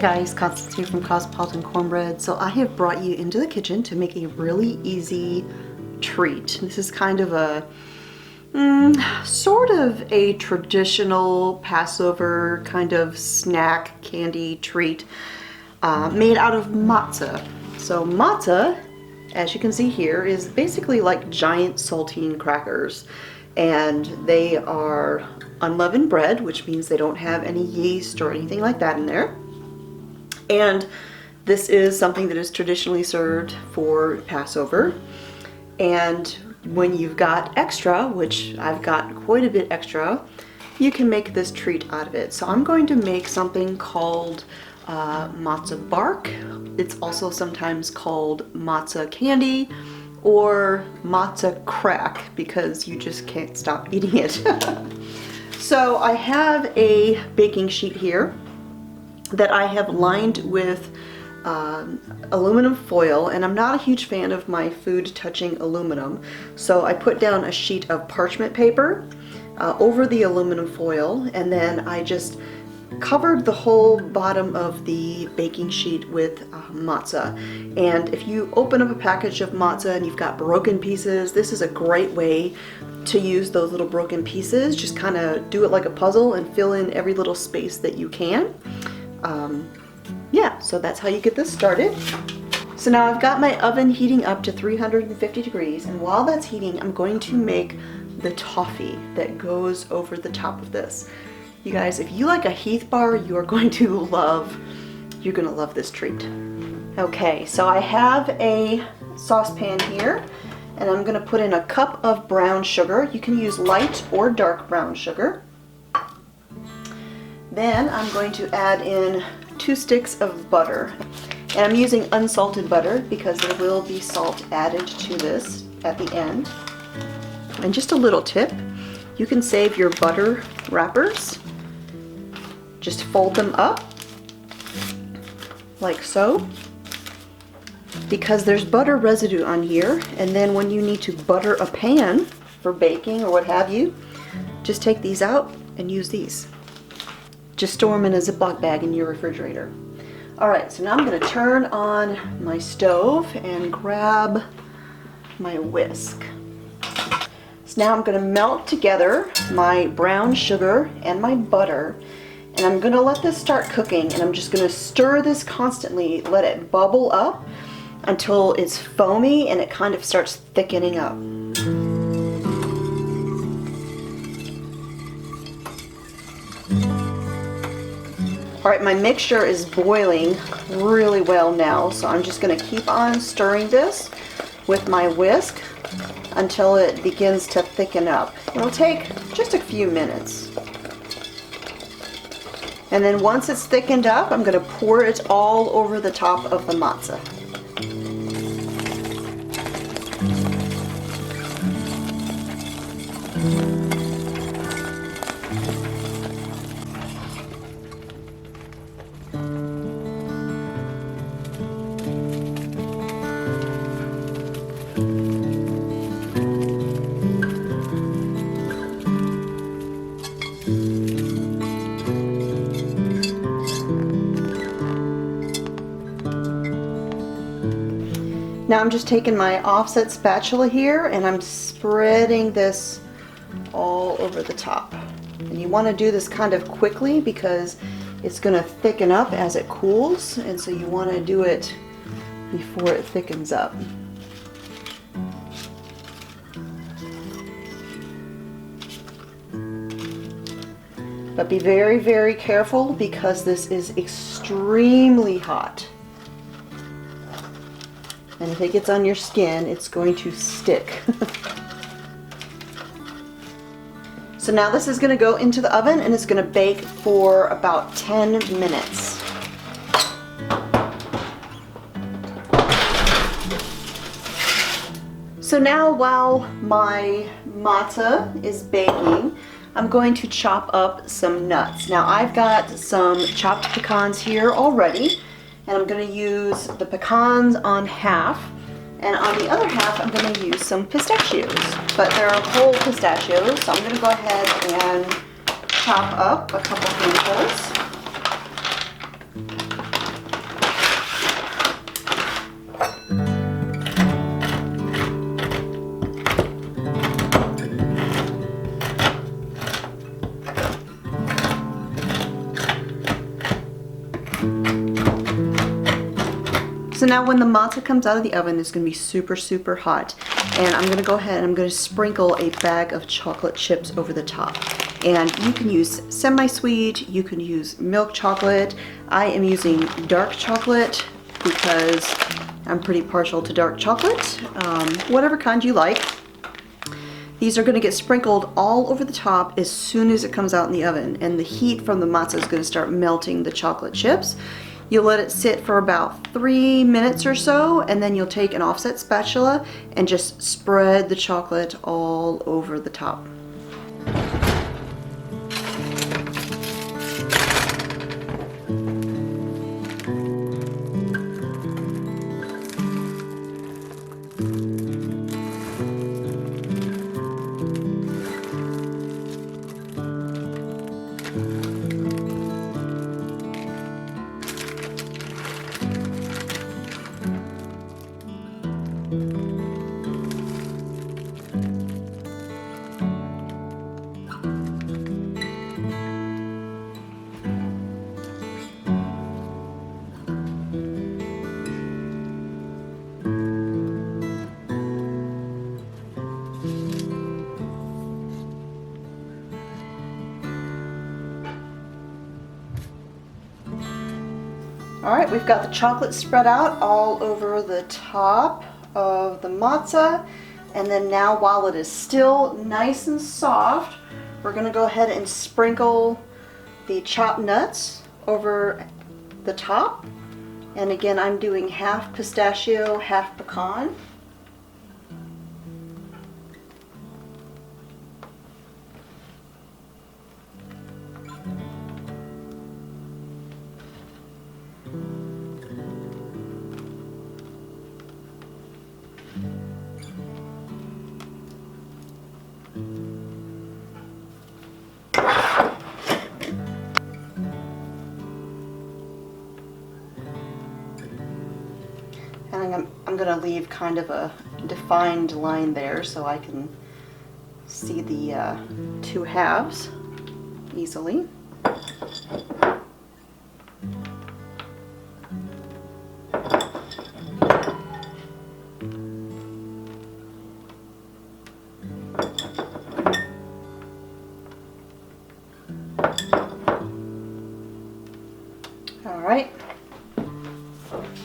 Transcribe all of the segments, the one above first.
guys, Constance here from Cosmopolitan Cornbread. So I have brought you into the kitchen to make a really easy treat. This is kind of a sort of a traditional Passover kind of snack candy treat made out of matzah. So matzah, as you can see here, is basically like giant saltine crackers, and they are unleavened bread, which means they don't have any yeast or anything like that in there. And this is something that is traditionally served for Passover. And when you've got extra, which I've got quite a bit extra, you can make this treat out of it. So I'm going to make something called matzo bark. It's also sometimes called matzo candy or matzo crack because you just can't stop eating it. So I have a baking sheet here that I have lined with aluminum foil, and I'm not a huge fan of my food touching aluminum, so I put down a sheet of parchment paper over the aluminum foil, and then I just covered the whole bottom of the baking sheet with matzah. And if you open up a package of matzah and you've got broken pieces, this is a great way to use those little broken pieces. Just kind of do it like a puzzle and fill in every little space that you can. Yeah, so that's how you get this started. So now I've got my oven heating up to 350 degrees, and while that's heating, I'm going to make the toffee that goes over the top of this. You guys, if you like a Heath bar, you're gonna love this treat. Okay, so I have a saucepan here, and I'm gonna put in a cup of brown sugar. You can use light or dark brown sugar. Then I'm going to add in 2 sticks of butter. And I'm using unsalted butter because there will be salt added to this at the end. And just a little tip, you can save your butter wrappers. Just fold them up like so, because there's butter residue on here, and then when you need to butter a pan for baking or what have you, just take these out and use these. Just store them in a Ziploc bag in your refrigerator. Alright, so now I'm going to turn on my stove and grab my whisk. So now I'm going to melt together my brown sugar and my butter, and I'm going to let this start cooking, and I'm just going to stir this constantly, let it bubble up until it's foamy and it kind of starts thickening up. Alright, my mixture is boiling really well now, so I'm just going to keep on stirring this with my whisk until it begins to thicken up. It'll take just a few minutes. And then once it's thickened up, I'm going to pour it all over the top of the matzah. Now I'm just taking my offset spatula here and I'm spreading this all over the top. And you want to do this kind of quickly because it's going to thicken up as it cools, and so you want to do it before it thickens up. But be very, very careful because this is extremely hot. And if it gets on your skin, it's going to stick. So now this is going to go into the oven, and it's going to bake for about 10 minutes. So now while my matzah is baking, I'm going to chop up some nuts. Now I've got some chopped pecans here already, and I'm going to use the pecans on half, and on the other half I'm going to use some pistachios. But they're whole pistachios, so I'm going to go ahead and chop up a couple handfuls. So now when the matzo comes out of the oven, it's gonna be super, super hot. And I'm gonna go ahead and I'm gonna sprinkle a bag of chocolate chips over the top. And you can use semi-sweet, you can use milk chocolate. I am using dark chocolate because I'm pretty partial to dark chocolate, whatever kind you like. These are gonna get sprinkled all over the top as soon as it comes out in the oven, and the heat from the matzo is gonna start melting the chocolate chips. You'll let it sit for about 3 minutes or so, and then you'll take an offset spatula and just spread the chocolate all over the top. All right, we've got the chocolate spread out all over the top of the matzo. And then now, while it is still nice and soft, we're gonna go ahead and sprinkle the chopped nuts over the top. And again, I'm doing half pistachio, half pecan. And I'm going to leave kind of a defined line there so I can see the two halves easily. All right.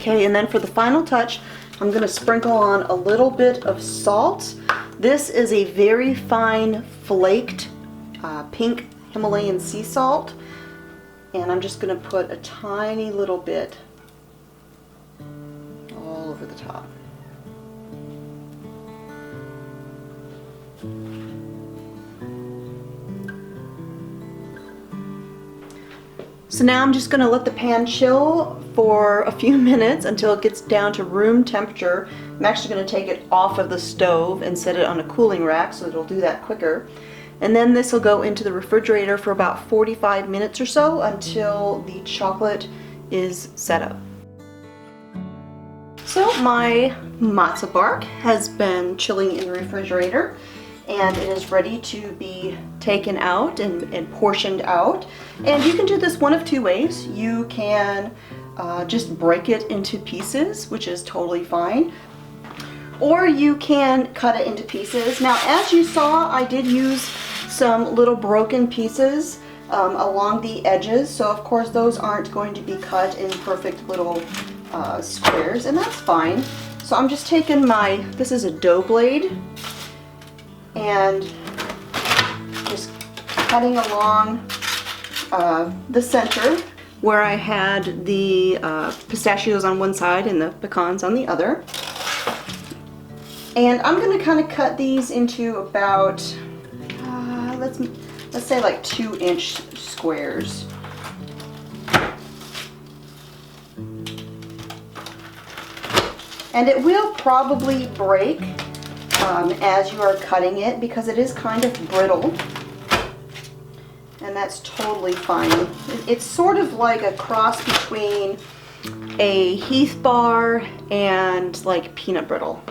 Okay, and then for the final touch, I'm going to sprinkle on a little bit of salt. This is a very fine flaked pink Himalayan sea salt, and I'm just going to put a tiny little bit all over the top. So now I'm just going to let the pan chill for a few minutes until it gets down to room temperature. I'm actually going to take it off of the stove and set it on a cooling rack so it'll do that quicker. And then this will go into the refrigerator for about 45 minutes or so until the chocolate is set up. So my matzo bark has been chilling in the refrigerator, and it is ready to be taken out and portioned out. And you can do this one of two ways. You can just break it into pieces, which is totally fine. Or you can cut it into pieces. Now, as you saw, I did use some little broken pieces along the edges. So of course those aren't going to be cut in perfect little squares, and that's fine. So I'm just taking this is a dough blade, and just cutting along the center where I had the pistachios on one side and the pecans on the other. And I'm going to kind of cut these into about, let's say like 2-inch squares. And it will probably break as you are cutting it because it is kind of brittle. And that's totally fine. It's sort of like a cross between a Heath bar and like peanut brittle.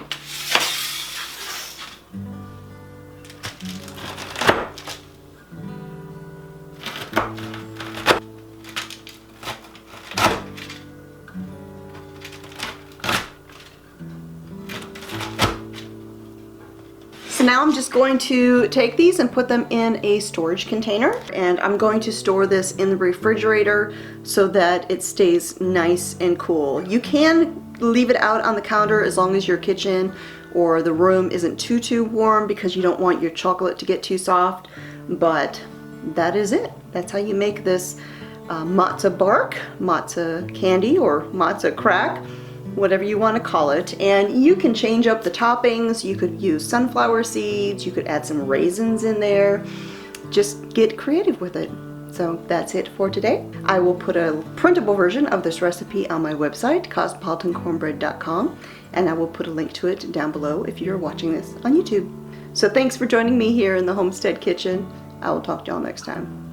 now I'm just going to take these and put them in a storage container, and I'm going to store this in the refrigerator so that it stays nice and cool. You can leave it out on the counter as long as your kitchen or the room isn't too warm, because you don't want your chocolate to get too soft. But that is it. That's how you make this matzo bark, matzo candy, or matzo crack, whatever you want to call it. And you can change up the toppings. You could use sunflower seeds, you could add some raisins in there. Just get creative with it. So that's it for today. I will put a printable version of this recipe on my website, cosmopolitancornbread.com, and I will put a link to it down below if you're watching this on YouTube. So thanks for joining me here in the Homestead Kitchen. I will talk to y'all next time.